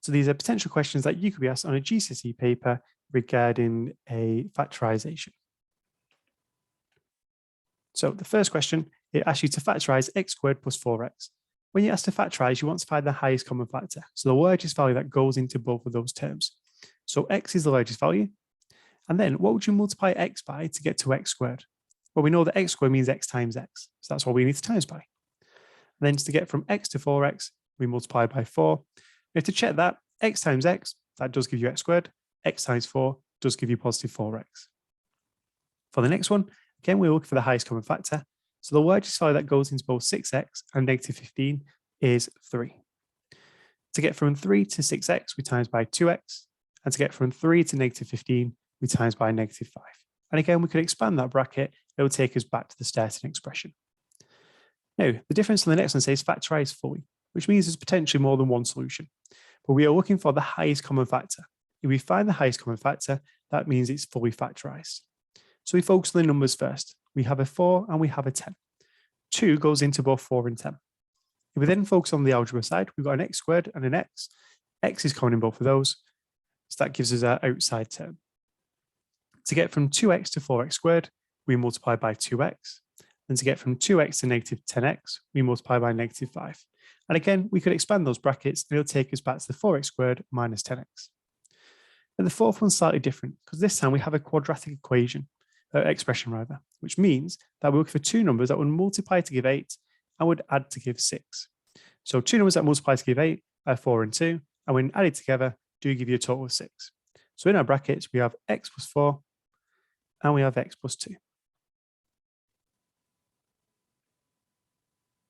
So these are potential questions that you could be asked on a GCSE paper regarding a factorisation. So the first question, it asks you to factorise x squared plus 4x. When you're asked to factorise, you want to find the highest common factor, so the largest value that goes into both of those terms. So x is the largest value. And then what would you multiply x by to get to x squared? Well, we know that x squared means x times x, so that's what we need to times by. And then to get from x to 4x, we multiply by 4. We have to check that x times x, that does give you x squared. X times 4 does give you positive 4x. For the next one, again, we look for the highest common factor. So the largest value that goes into both 6x and negative 15 is 3. To get from 3 to 6x, we times by 2x. And to get from 3 to negative 15, we times by negative 5. And again, we could expand that bracket. It will take us back to the starting expression. Now, the difference on the next one says factorise fully, which means there's potentially more than one solution. But we are looking for the highest common factor. If we find the highest common factor, that means it's fully factorised. So we focus on the numbers first. We have a 4 and we have a 10. 2 goes into both 4 and 10. If we then focus on the algebra side, we've got an x squared and an x. X is common in both of those. So that gives us our outside term. To get from 2x to 4x squared, we multiply by 2x. And to get from 2x to negative 10x, we multiply by negative 5. And again, we could expand those brackets and it'll take us back to the 4x squared minus 10x. And the fourth one's slightly different because this time we have a quadratic expression, which means that we're looking for two numbers that would multiply to give 8 and would add to give 6. So two numbers that multiply to give 8 are 4 and 2, and when added together, do give you a total of 6. So in our brackets, we have x plus 4 and we have x plus 2.